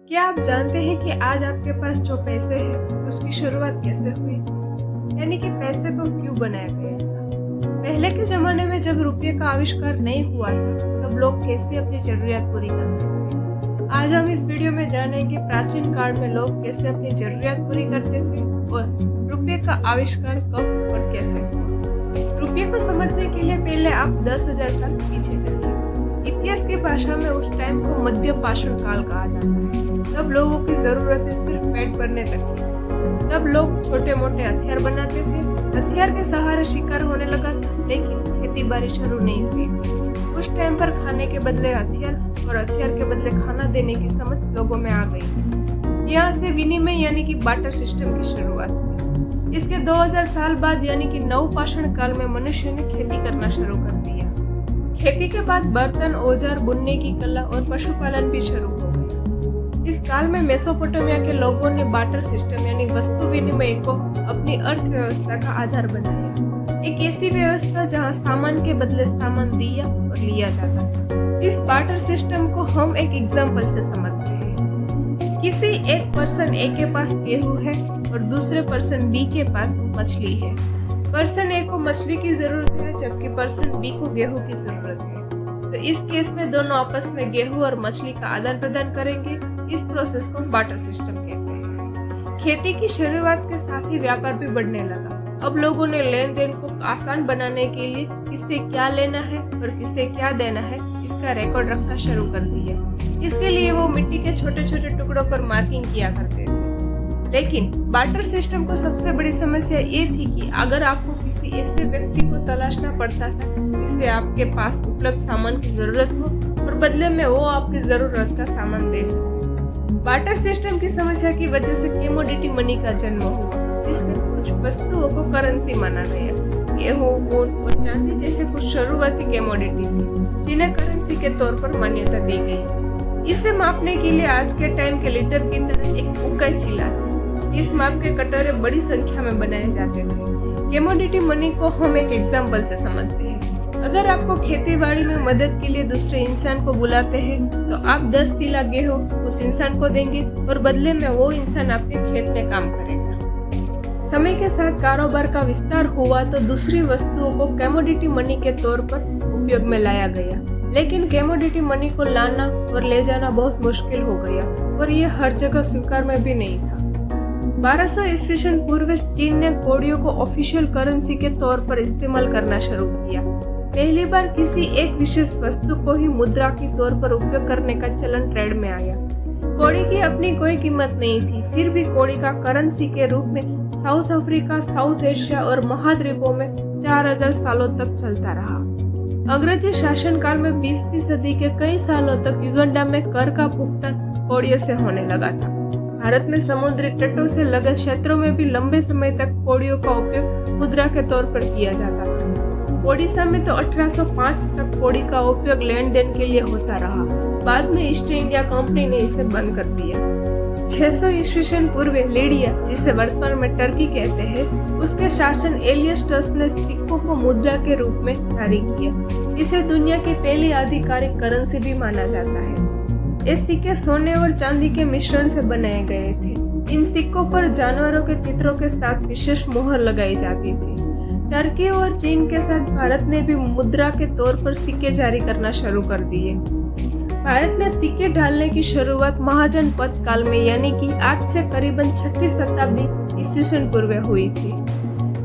क्या आप जानते हैं कि आज आपके पास जो पैसे हैं उसकी शुरुआत कैसे हुई थी? यानी कि पैसे को क्यों बनाया गया था? पहले के जमाने में जब रुपये का आविष्कार नहीं हुआ था तब लोग कैसे अपनी जरूरियात पूरी करते थे। आज हम इस वीडियो में जानेंगे प्राचीन काल में लोग कैसे अपनी जरूरियात पूरी करते थे और रुपये का आविष्कार कब और कैसे हुआ। रुपये को समझने के लिए पहले आप 10,000 साल पीछे चलिए। इतिहास की भाषा में उस टाइम को मध्य पाषाण काल कहा जाता है। तब लोगों की जरूरतें सिर्फ पेट भरने तक की थी। तब लोग छोटे मोटे हथियार बनाते थे। हथियार के सहारे शिकार होने लगा था, लेकिन खेती बाड़ी शुरू नहीं हुई थी। उस टाइम पर खाने के बदले हथियार और हथियार के बदले खाना देने की समझ लोगों में आ गई थी। यहाँ से विनिमय यानी कि बार्टर सिस्टम की शुरुआत हुई। इसके 2000 साल बाद यानी कि नवपाषाण काल में मनुष्य ने खेती करना शुरू कर दिया। खेती के बाद बर्तन, औजार, बुनने की कला और पशुपालन भी शुरू हो गया। इस काल में मेसोपोटामिया के लोगों ने बार्टर सिस्टम यानी वस्तु विनिमय को अपनी अर्थव्यवस्था का आधार बनाया। एक ऐसी व्यवस्था जहां सामान के बदले सामान दिया और लिया जाता था। इस बार्टर सिस्टम को हम एक एग्जाम्पल से समझते हैं। किसी एक पर्सन ए के पास गेहूं है और दूसरे पर्सन बी के पास मछली है। पर्सन ए को मछली की जरूरत है जबकि पर्सन बी को गेहूं की जरूरत है। तो इस केस में दोनों आपस में गेहूं और मछली का आदान प्रदान करेंगे। इस प्रोसेस को बार्टर सिस्टम कहते हैं। खेती की शुरुआत के साथ ही व्यापार भी बढ़ने लगा। अब लोगों ने लेन देन को आसान बनाने के लिए किससे क्या लेना है और किससे क्या देना है इसका रिकॉर्ड रखना शुरू कर दिया। इसके लिए वो मिट्टी के छोटे छोटे टुकड़ों पर मार्किंग किया करते थे। लेकिन बार्टर सिस्टम को सबसे बड़ी समस्या ये थी कि अगर आपको किसी ऐसे व्यक्ति को तलाशना पड़ता था जिससे आपके पास उपलब्ध सामान की जरूरत हो और बदले में वो आपकी जरूरत का सामान दे सके। बार्टर सिस्टम की समस्या की वजह से कमोडिटी मनी का जन्म हुआ, जिसमें कुछ वस्तुओं को करेंसी माना गया। गेहूं, ऊन और चांदी जैसे कुछ शुरुआती कमोडिटी थी जिन्हें करेंसी के तौर पर मान्यता दी गई। इसे मापने के लिए आज के टाइम के लीटर की तरह एक उकाई शिला थी। इस माप के कटोरे बड़ी संख्या में बनाए जाते थे। कमोडिटी मनी को हम एक एग्जाम्पल से समझते हैं। अगर आपको खेतीबाड़ी में मदद के लिए दूसरे इंसान को बुलाते हैं तो आप 10 तिला गेहूं उस इंसान को देंगे और बदले में वो इंसान आपके खेत में काम करेगा। समय के साथ कारोबार का विस्तार हुआ तो दूसरी वस्तुओं को कमोडिटी मनी के तौर पर उपयोग में लाया गया। लेकिन कमोडिटी मनी को लाना और ले जाना बहुत मुश्किल हो गया और ये हर जगह स्वीकार में भी नहीं था। 1200 ईस्वी पूर्व चीन ने कौड़ियों को ऑफिशियल करेंसी के तौर पर इस्तेमाल करना शुरू किया। पहली बार किसी एक विशेष वस्तु को ही मुद्रा के तौर पर उपयोग करने का चलन ट्रेड में आया। कौड़ी की अपनी कोई कीमत नहीं थी, फिर भी कौड़ी का करेंसी के रूप में साउथ अफ्रीका, साउथ एशिया और महाद्वीपों में 4000 सालों तक चलता रहा। अंग्रेजी शासनकाल में 20वीं सदी के कई सालों तक युगांडा में कर का भुगतान कौड़ियों से होने लगा था। भारत में समुद्री तटों से लगे क्षेत्रों में भी लंबे समय तक कौड़ियों का उपयोग मुद्रा के तौर पर किया जाता था। ओडिशा में तो 1805 तक कौड़ी का उपयोग लेन देन के लिए होता रहा। बाद में ईस्ट इंडिया कंपनी ने इसे बंद कर दिया। 600 ईस्वी पूर्व लीडिया, जिसे वर्तमान में टर्की कहते हैं, उसके शासन एलियस्टस ने सिक्कों को मुद्रा के रूप में जारी किया। इसे दुनिया की पहली आधिकारिक करेंसी भी माना जाता है। ये सिक्के सोने और चांदी के मिश्रण से बनाए गए थे। इन सिक्कों पर जानवरों के चित्रों के साथ विशेष मोहर लगाई जाती थी। टर्की और चीन के साथ भारत ने भी मुद्रा के तौर पर सिक्के जारी करना शुरू कर दिए। भारत में सिक्के ढालने की शुरुआत महाजनपद काल में यानी कि आज से करीबन 6वीं शताब्दी ईस्वी पूर्व हुई थी।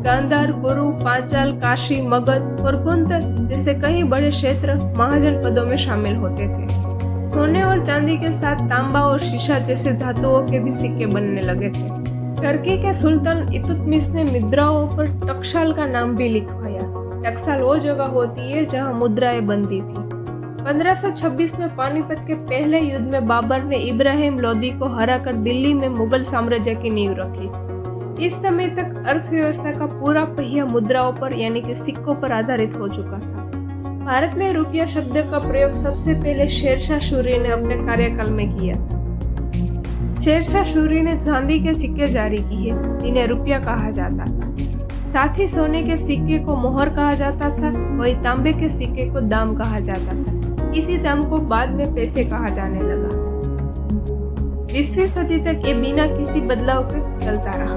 गांधार, कुरु, पांचाल, काशी, मगध और कुंतल जैसे कई बड़े क्षेत्र महाजनपदों में शामिल होते थे। सोने और चांदी के साथ तांबा और शीशा जैसे धातुओं के भी सिक्के बनने लगे थे। टर्की के सुल्तान इल्तुतमिश ने मुद्राओं पर टकसाल का नाम भी लिखवाया। टकसाल वो जगह होती है जहां मुद्राएं बनती थी। 1526 में पानीपत के पहले युद्ध में बाबर ने इब्राहिम लोदी को हराकर दिल्ली में मुगल साम्राज्य की नींव रखी। इस समय तक अर्थव्यवस्था का पूरा पहिया मुद्राओं पर यानी कि सिक्कों पर आधारित हो चुका था। भारत में रुपया शब्द का प्रयोग सबसे पहले शेरशाह सूरी ने अपने कार्यकाल में किया था। शेरशाह सूरी ने चांदी के सिक्के जारी किए जिन्हें रुपया कहा जाता था। साथ ही सोने के सिक्के को मोहर कहा जाता था, वही तांबे के सिक्के को दाम कहा जाता था। इसी दाम को बाद में पैसे कहा जाने लगा। 20वीं सदी तक ये बिना किसी बदलाव के चलता रहा।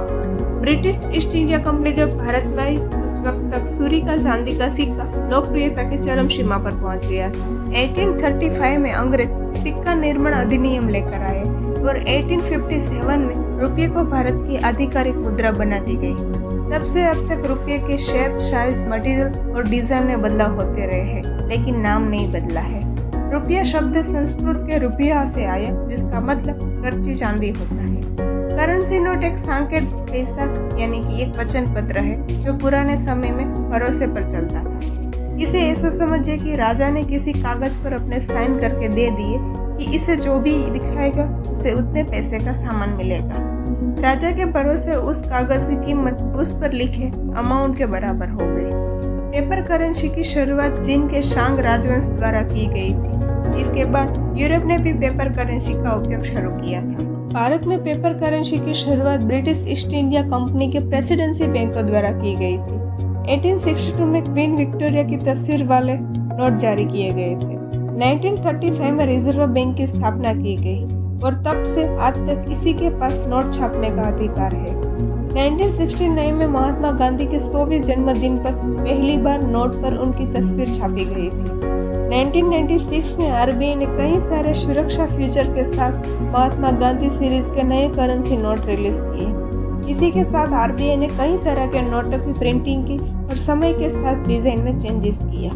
ब्रिटिश ईस्ट इंडिया कंपनी जब भारत में आई उस वक्त तक सूरी का चांदी का सिक्का लोकप्रियता के चरम सीमा पर पहुंच गया था। 1835 में अंग्रेज सिक्का निर्माण अधिनियम लेकर आए और 1857 में रुपये को भारत की आधिकारिक मुद्रा बना दी गई। तब से अब तक रुपये के शेप, साइज, मटेरियल और डिजाइन में बदलाव होते रहे हैं, लेकिन नाम नहीं बदला है। रुपया शब्द संस्कृत के रुपया से आया, जिसका मतलब कच्ची चांदी होता है। करेंसी नोट एक सांकेत पैसा यानी कि एक वचन पत्र है जो पुराने समय में भरोसे पर चलता था। इसे ऐसा समझिए कि राजा ने किसी कागज पर अपने साइन करके दे दिए कि इसे जो भी दिखाएगा उसे उतने पैसे का सामान मिलेगा। राजा के भरोसे उस कागज की कीमत उस पर लिखे अमाउंट के बराबर हो गई। पेपर करेंसी की शुरुआत चीन के शांग राजवंश द्वारा की गई थी। इसके बाद यूरोप ने भी पेपर करेंसी का उपयोग शुरू किया था। भारत में पेपर करेंसी की शुरुआत ब्रिटिश ईस्ट इंडिया कंपनी के प्रेसिडेंसी बैंकों द्वारा की गई थी। 1862 में क्वीन विक्टोरिया की तस्वीर वाले नोट जारी किए गए थे। 1935 में रिजर्व बैंक की स्थापना की गई और तब से आज तक इसी के पास नोट छापने का अधिकार है। 1969 में महात्मा गांधी के 100वें जन्मदिन पर पहली बार नोट पर उनकी तस्वीर छापी गई थी। 1996 में आरबीआई ने कई सारे सुरक्षा फीचर के साथ महात्मा गांधी सीरीज के नए करेंसी नोट रिलीज किए। इसी के साथ आरबीआई ने कई तरह के नोटों की प्रिंटिंग की और समय के साथ डिजाइन में चेंजेस किया।